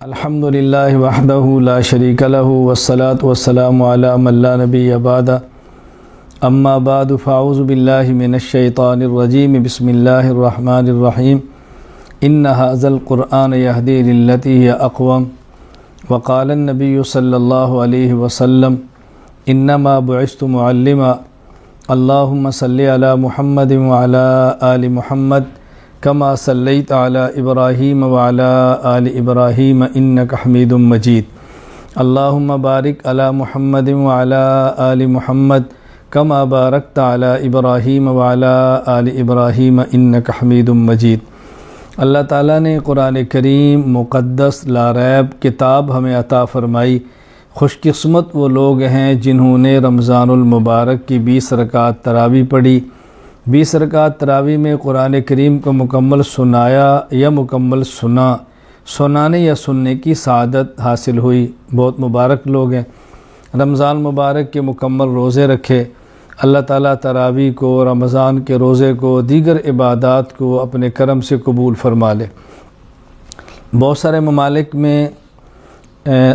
الحمدللہ وحدہ لا شریک لہ والصلاة والسلام علی من لا نبی بعد اما بعد فاعوذ باللہ من الشیطان الرجیم بسم اللہ الرحمن الرحیم ان ھذا القرآن یہدی للتی ہی اقوم وقال النبی صلی اللہ علیہ وسلم انما بعثت معلما اللہم صلی علی محمد وعلی آل محمد کما صلیت علی ابراہیم وعلی آل ابراہیم انک حمید مجید اللہم بارک علی محمد وعلی آل محمد کما بارکت علی ابراہیم وعلی آل ابراہیم انک حمید مجید۔ اللہ تعالیٰ نے قرآن کریم مقدس لا ریب کتاب ہمیں عطا فرمائی۔ خوش قسمت وہ لوگ ہیں جنہوں نے رمضان المبارک کی 20 رکعت تراویح پڑھی۔ 20 رکعت تراویح میں قرآن کریم کو مکمل سنایا یا مکمل سنانے یا سننے کی سعادت حاصل ہوئی۔ بہت مبارک لوگ ہیں۔ رمضان مبارک کے مکمل روزے رکھے۔ اللہ تعالیٰ تراویح کو، رمضان کے روزے کو، دیگر عبادات کو اپنے کرم سے قبول فرما لے۔ بہت سارے ممالک میں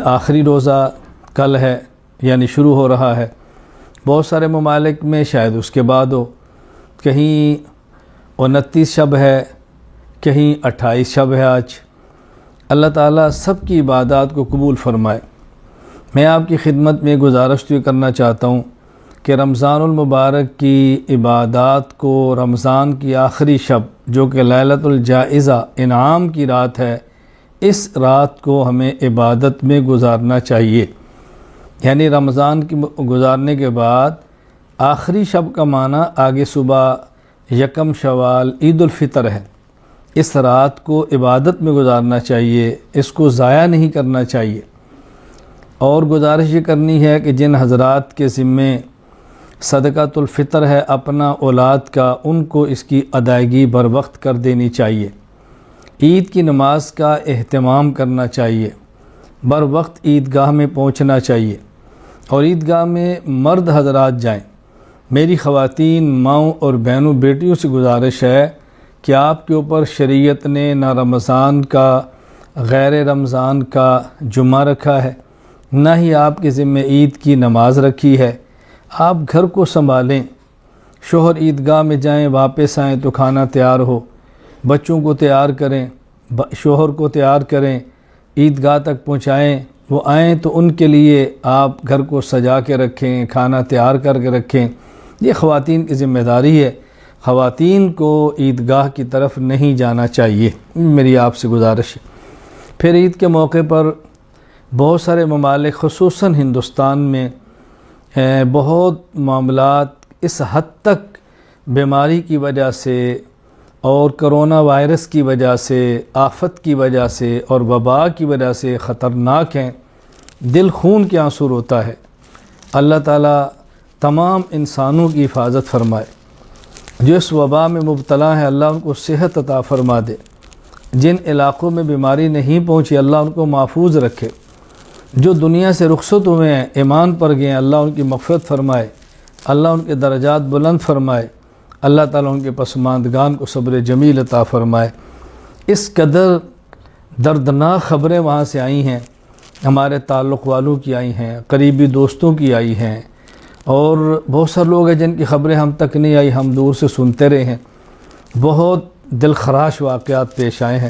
آخری روزہ کل ہے، یعنی شروع ہو رہا ہے۔ بہت سارے ممالک میں شاید اس کے بعد ہو۔ کہیں 29 شب ہے، کہیں 28 شب ہے آج۔ اللہ تعالیٰ سب کی عبادات کو قبول فرمائے۔ میں آپ کی خدمت میں گزارش تو یہ کرنا چاہتا ہوں کہ رمضان المبارک کی عبادات کو رمضان کی آخری شب جو کہ لیلۃ الجائزہ انعام کی رات ہے، اس رات کو ہمیں عبادت میں گزارنا چاہیے۔ یعنی رمضان کی گزارنے کے بعد آخری شب کا معنی آگے صبح یکم شوال عید الفطر ہے۔ اس رات کو عبادت میں گزارنا چاہیے، اس کو ضائع نہیں کرنا چاہیے۔ اور گزارش یہ کرنی ہے کہ جن حضرات کے ذمے صدقۃ الفطر ہے اپنا اولاد کا، ان کو اس کی ادائیگی بر وقت کر دینی چاہیے۔ عید کی نماز کا اہتمام کرنا چاہیے، بر وقت عیدگاہ میں پہنچنا چاہیے، اور عیدگاہ میں مرد حضرات جائیں۔ میری خواتین ماؤں اور بہنوں بیٹیوں سے گزارش ہے کہ آپ کے اوپر شریعت نے نہ رمضان کا غیر رمضان کا جمعہ رکھا ہے، نہ ہی آپ کے ذمہ عید کی نماز رکھی ہے۔ آپ گھر کو سنبھالیں، شوہر عیدگاہ میں جائیں، واپس آئیں تو کھانا تیار ہو، بچوں کو تیار کریں، شوہر کو تیار کریں، عیدگاہ تک پہنچائیں، وہ آئیں تو ان کے لیے آپ گھر کو سجا کے رکھیں، کھانا تیار کر کے رکھیں۔ یہ خواتین کی ذمہ داری ہے۔ خواتین کو عیدگاہ کی طرف نہیں جانا چاہیے، میری آپ سے گزارش ہے۔ پھر عید کے موقع پر بہت سارے ممالک خصوصاً ہندوستان میں بہت معاملات اس حد تک بیماری کی وجہ سے اور کرونا وائرس کی وجہ سے، آفت کی وجہ سے اور وبا کی وجہ سے خطرناک ہیں، دل خون کے آنسو روتا ہے۔ اللہ تعالیٰ تمام انسانوں کی حفاظت فرمائے۔ جو اس وبا میں مبتلا ہیں اللہ ان کو صحت عطا فرما دے۔ جن علاقوں میں بیماری نہیں پہنچی اللہ ان کو محفوظ رکھے۔ جو دنیا سے رخصت ہوئے ہیں، ایمان پر گئے ہیں، اللہ ان کی مغفرت فرمائے، اللہ ان کے درجات بلند فرمائے، اللہ تعالیٰ ان کے پسماندگان کو صبر جمیل عطا فرمائے۔ اس قدر دردناک خبریں وہاں سے آئی ہیں، ہمارے تعلق والوں کی آئی ہیں، قریبی دوستوں کی آئی ہیں، اور بہت سارے لوگ ہیں جن کی خبریں ہم تک نہیں آئی، ہم دور سے سنتے رہے ہیں۔ بہت دل خراش واقعات پیش آئے ہیں۔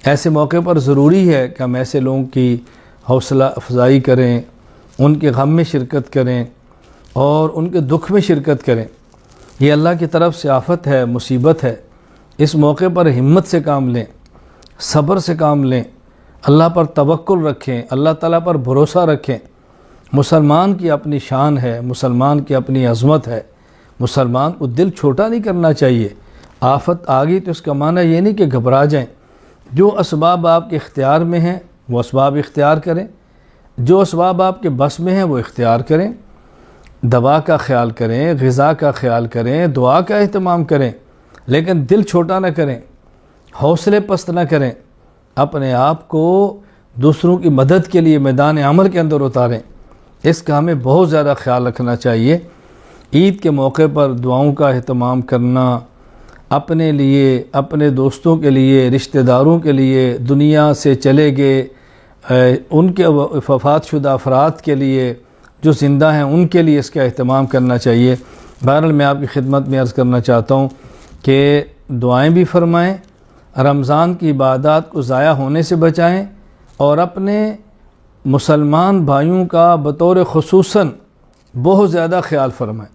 ایسے موقع پر ضروری ہے کہ ہم ایسے لوگوں کی حوصلہ افزائی کریں، ان کے غم میں شرکت کریں اور ان کے دکھ میں شرکت کریں۔ یہ اللہ کی طرف سے آفت ہے، مصیبت ہے۔ اس موقع پر ہمت سے کام لیں، صبر سے کام لیں، اللہ پر توکل رکھیں، اللہ تعالیٰ پر بھروسہ رکھیں۔ مسلمان کی اپنی شان ہے، مسلمان کی اپنی عظمت ہے۔ مسلمان کو دل چھوٹا نہیں کرنا چاہیے۔ آفت آ گئی تو اس کا معنی یہ نہیں کہ گھبرا جائیں۔ جو اسباب آپ کے اختیار میں ہیں وہ اسباب اختیار کریں، جو اسباب آپ کے بس میں ہیں وہ اختیار کریں۔ دوا کا خیال کریں، غذا کا خیال کریں، دعا کا اہتمام کریں، لیکن دل چھوٹا نہ کریں، حوصلے پست نہ کریں۔ اپنے آپ کو دوسروں کی مدد کے لیے میدان عمل کے اندر اتاریں۔ اس کا ہمیں بہت زیادہ خیال رکھنا چاہیے۔ عید کے موقع پر دعاؤں کا اہتمام کرنا، اپنے لیے، اپنے دوستوں کے لیے، رشتہ داروں کے لیے، دنیا سے چلے گئے ان کے وفات شدہ افراد کے لیے جو زندہ ہیں ان کے لیے اس کا اہتمام کرنا چاہیے۔ بہرحال میں آپ کی خدمت میں عرض کرنا چاہتا ہوں کہ دعائیں بھی فرمائیں، رمضان کی عبادات کو ضائع ہونے سے بچائیں، اور اپنے مسلمان بھائیوں کا بطور خصوصاً بہت زیادہ خیال فرمائیں،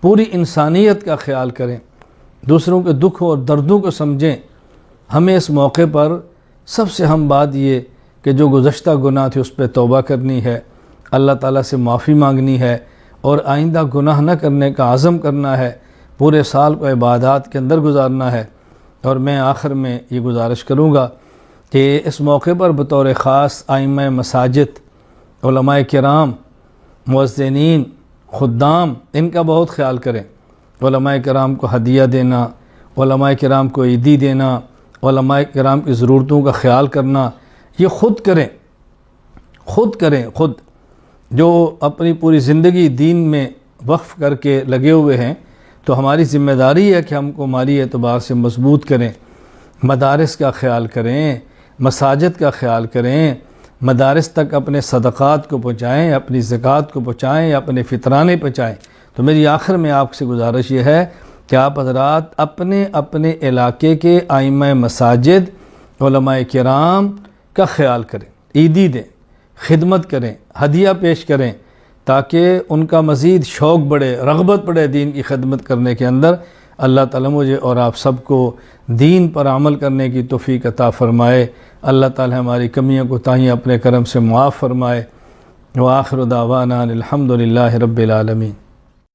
پوری انسانیت کا خیال کریں، دوسروں کے دکھ اور دردوں کو سمجھیں۔ ہمیں اس موقع پر سب سے اہم بات یہ کہ جو گزشتہ گناہ تھے اس پہ توبہ کرنی ہے، اللہ تعالیٰ سے معافی مانگنی ہے، اور آئندہ گناہ نہ کرنے کا عزم کرنا ہے، پورے سال کو عبادات کے اندر گزارنا ہے۔ اور میں آخر میں یہ گزارش کروں گا کہ اس موقع پر بطور خاص ائمہ مساجد، علماء کرام، مؤذنین، خدام، ان کا بہت خیال کریں۔ علماء کرام کو ہدیہ دینا، علماء کرام کو عیدی دینا، علماء کرام کی ضرورتوں کا خیال کرنا، یہ خود کریں، خود جو اپنی پوری زندگی دین میں وقف کر کے لگے ہوئے ہیں، تو ہماری ذمہ داری ہے کہ ہم کو مالی اعتبار سے مضبوط کریں، مدارس کا خیال کریں، مساجد کا خیال کریں، مدارس تک اپنے صدقات کو پہنچائیں، اپنی زکوٰۃ کو پہنچائیں، اپنے فطرانے پہنچائیں۔ تو میری آخر میں آپ سے گزارش یہ ہے کہ آپ حضرات اپنے اپنے علاقے کے ائمہ مساجد، علماء کرام کا خیال کریں، عیدی دیں، خدمت کریں، ہدیہ پیش کریں، تاکہ ان کا مزید شوق بڑھے، رغبت بڑھے دین کی خدمت کرنے کے اندر۔ اللہ تعالیٰ مجھے اور آپ سب کو دین پر عمل کرنے کی توفیق عطا فرمائے۔ اللہ تعالیٰ ہماری کمیوں کو تائیں اپنے کرم سے معاف فرمائے۔ وآخر دعوانا الحمد للہ رب العالمین۔